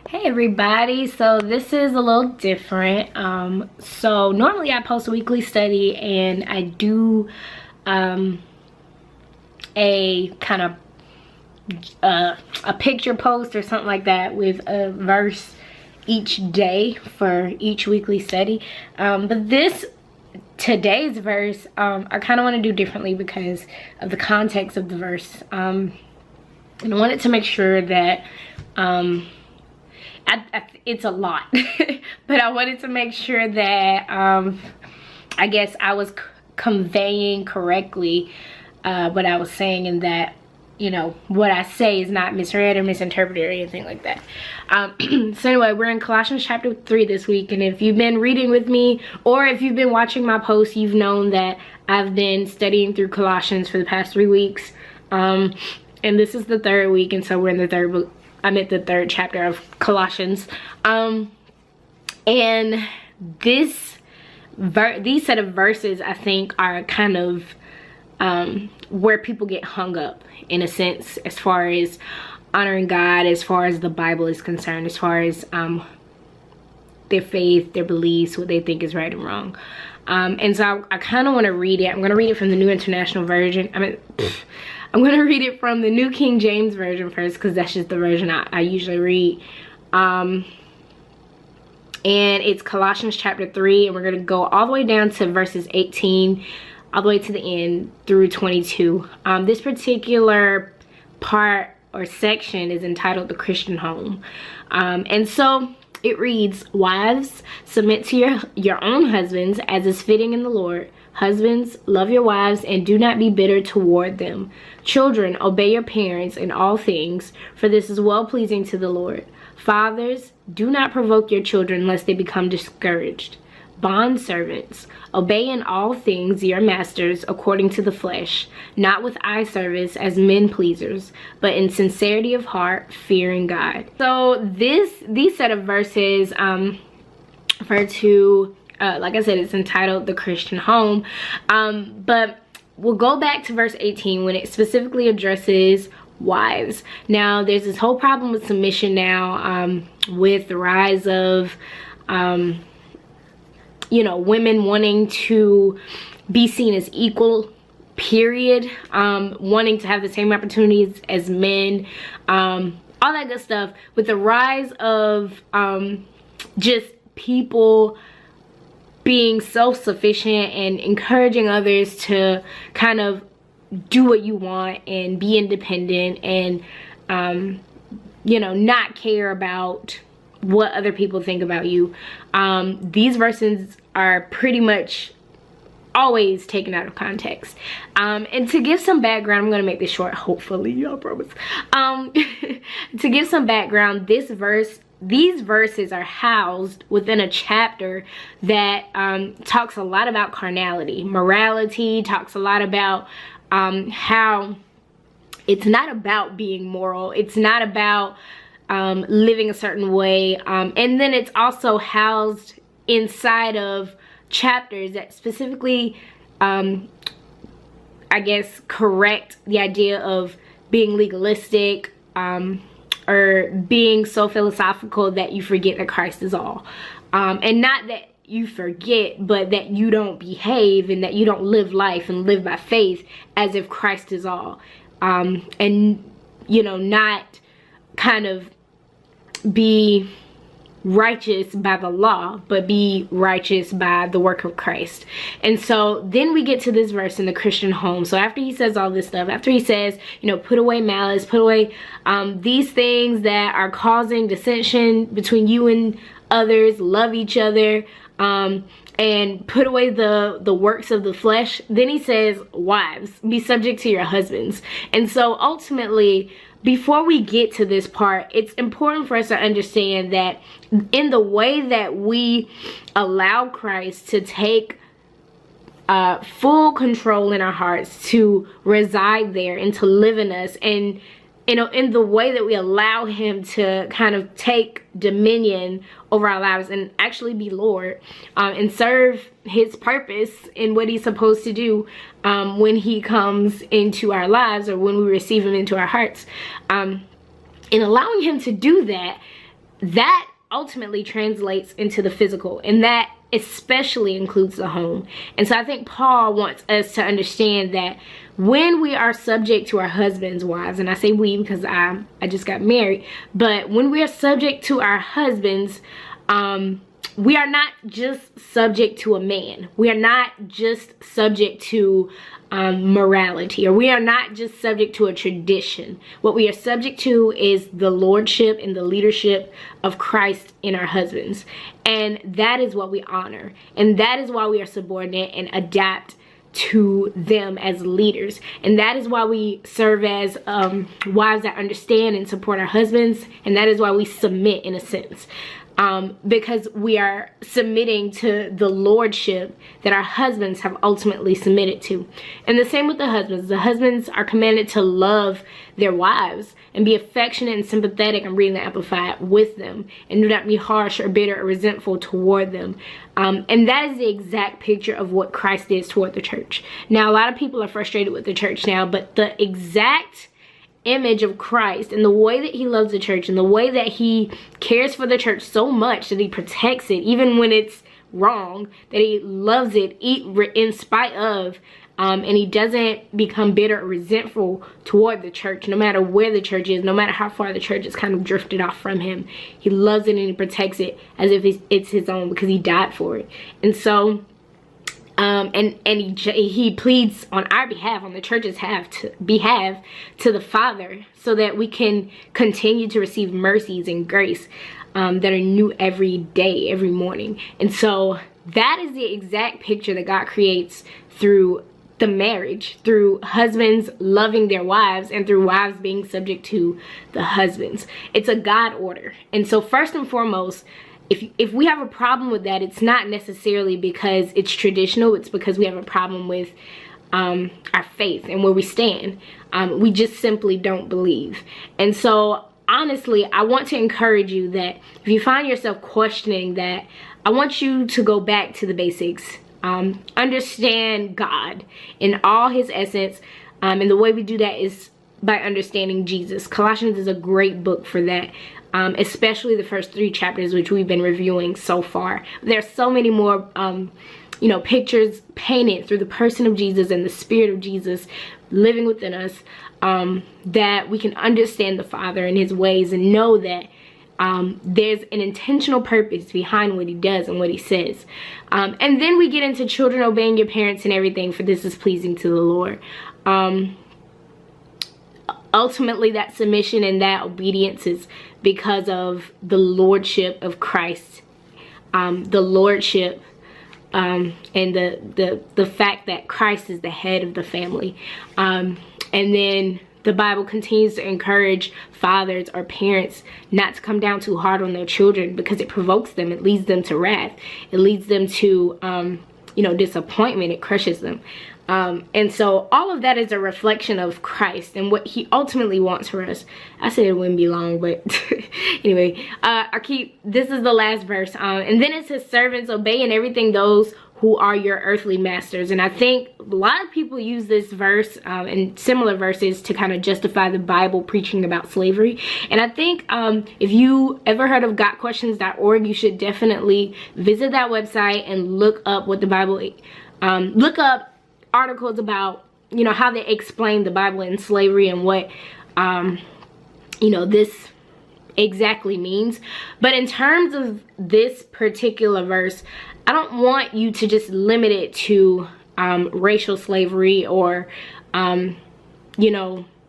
Hey everybody, so this is a little different. So normally I post a weekly study and I do a kind of a picture post or something like that with a verse each day for each weekly study. But today's verse, I kind of want to do differently because of the context of the verse. And I wanted to make sure that it's a lot, but I wanted to make sure that I guess I was conveying correctly what I was saying, and that, you know, what I say is not misread or misinterpreted or anything like that. So anyway, we're in Colossians chapter 3 this week, and if you've been reading with me or if you've been watching my posts, you've known that I've been studying through Colossians for the past 3 weeks, and this is the third week, and so we're in the third book. I'm at the third chapter of Colossians, and these set of verses, I think, are kind of where people get hung up, in a sense, as far as honoring God, as far as the Bible is concerned, as far as their faith, their beliefs, what they think is right and wrong. And so I kind of want to read it. I'm going to read it from the New International Version. I'm going to read it from the New King James Version first, because that's just the version I usually read. And it's Colossians chapter 3, and we're going to go all the way down to verses 18, all the way to the end through 22. This particular part or section is entitled The Christian Home. And so it reads, "Wives, submit to your own husbands as is fitting in the Lord. Husbands, love your wives and do not be bitter toward them. Children, obey your parents in all things, for this is well-pleasing to the Lord. Fathers, do not provoke your children lest they become discouraged. Bondservants, obey in all things your masters according to the flesh, not with eye service as men pleasers, but in sincerity of heart, fearing God." So these set of verses refer to, like I said, it's entitled The Christian Home, but we'll go back to verse 18 when it specifically addresses wives. Now, there's this whole problem with submission now, with the rise of you know, women wanting to be seen as equal, period, wanting to have the same opportunities as men, all that good stuff. With the rise of just people being self-sufficient and encouraging others to kind of do what you want and be independent and you know, not care about what other people think about you. These verses are pretty much always taken out of context. And to give some background, I'm going to make this short, hopefully, I promise. To give some background, these verses are housed within a chapter that talks a lot about carnality, morality, talks a lot about how it's not about being moral, it's not about living a certain way, and then it's also housed inside of chapters that specifically I guess correct the idea of being legalistic, or being so philosophical that you forget that Christ is all, and not that you forget, but that you don't behave and that you don't live life and live by faith as if Christ is all, and, you know, not kind of be righteous by the law, but be righteous by the work of Christ. And so then we get to this verse in The Christian Home. So after he says all this stuff, after he says, you know, put away malice, put away these things that are causing dissension between you and others, love each other, and put away the works of the flesh, then he says, wives, be subject to your husbands. And so ultimately, before we get to this part, it's important for us to understand that in the way that we allow Christ to take full control in our hearts, to reside there and to live in us, and you know, in the way that we allow him to kind of take dominion over our lives and actually be Lord, and serve his purpose in what he's supposed to do when he comes into our lives, or when we receive him into our hearts, in allowing him to do that, that ultimately translates into the physical, and that especially includes the home. And so I think Paul wants us to understand that when we are subject to our husbands' wives, and I say we because I just got married, but when we are subject to our husbands, we are not just subject to a man. We are not just subject to morality, or we are not just subject to a tradition. What we are subject to is the lordship and the leadership of Christ in our husbands. And that is what we honor. And that is why we are subordinate and adapt to them as leaders. And that is why we serve as wives that understand and support our husbands. And that is why we submit, in a sense. Because we are submitting to the lordship that our husbands have ultimately submitted to. And the same with the husbands. The husbands are commanded to love their wives and be affectionate and sympathetic, I'm reading the Amplified, with them, and do not be harsh or bitter or resentful toward them. And that is the exact picture of what Christ is toward the church. Now, a lot of people are frustrated with the church now, but the exact image of Christ and the way that he loves the church and the way that he cares for the church so much that he protects it even when it's wrong, that he loves it in spite of, and he doesn't become bitter or resentful toward the church, no matter where the church is, no matter how far the church is kind of drifted off from him. He loves it and he protects it as if it's his own, because he died for it. And so he pleads on our behalf, on the church's behalf, to the Father, so that we can continue to receive mercies and grace that are new every day, every morning. And so that is the exact picture that God creates through the marriage, through husbands loving their wives and through wives being subject to the husbands. It's a God order. And so first and foremost, if we have a problem with that, it's not necessarily because it's traditional. It's because we have a problem with our faith and where we stand. We just simply don't believe. And so honestly, I want to encourage you that if you find yourself questioning that, I want you to go back to the basics. Understand God in all his essence. And the way we do that is by understanding Jesus. Colossians is a great book for that. Especially the first 3 chapters, which we've been reviewing so far. There's so many more pictures painted through the person of Jesus and the Spirit of Jesus living within us, that we can understand the Father and his ways and know that there's an intentional purpose behind what he does and what he says. And then we get into children obeying your parents and everything, for this is pleasing to the Lord. Ultimately, that submission and that obedience is because of the lordship of Christ, the lordship and the fact that Christ is the head of the family. And then the Bible continues to encourage fathers or parents not to come down too hard on their children, because it provokes them. It leads them to wrath. It leads them to disappointment. It crushes them. And so all of that is a reflection of Christ and what he ultimately wants for us. I said it wouldn't be long, but anyway, this is the last verse. And then it says, servants, obey in everything those who are your earthly masters. And I think a lot of people use this verse and similar verses to kind of justify the Bible preaching about slavery. And I think if you ever heard of gotquestions.org, you should definitely visit that website and look up what the Bible, look up articles about how they explain the Bible and slavery and what this exactly means. But in terms of this particular verse, I don't want you to just limit it to racial slavery or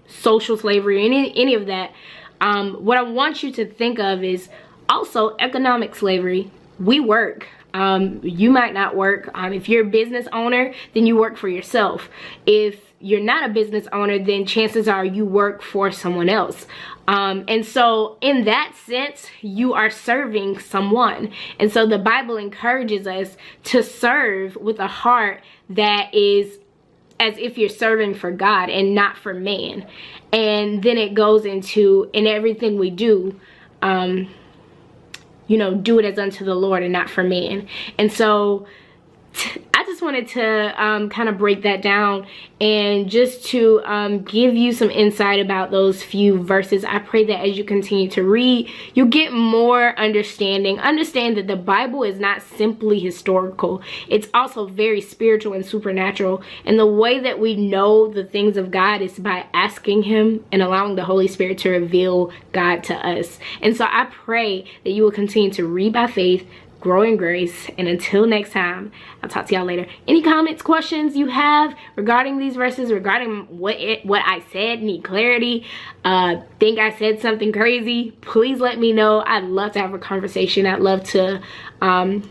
social slavery, any of that. What I want you to think of is also economic slavery. We work. You might not work. If you're a business owner, then you work for yourself. If you're not a business owner, then chances are you work for someone else. And so in that sense, you are serving someone. And so the Bible encourages us to serve with a heart that is as if you're serving for God and not for man. And then it goes into, in everything we do, do it as unto the Lord and not for man. And so I just just wanted to kind of break that down and just to give you some insight about those few verses. I pray that as you continue to read, you get more understanding. Understand that the Bible is not simply historical. It's also very spiritual and supernatural. And the way that we know the things of God is by asking him and allowing the Holy Spirit to reveal God to us. And so I pray that you will continue to read by faith, grow in grace, and until next time, I'll talk to y'all later. Any comments, questions you have regarding these verses, regarding what I said, need clarity, think I said something crazy, please let me know. I'd love to have a conversation. I'd love to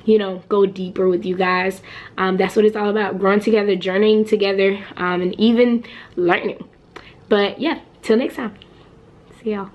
you know, go deeper with you guys. That's what it's all about, growing together, journeying together, and even learning. But yeah, till next time, see y'all.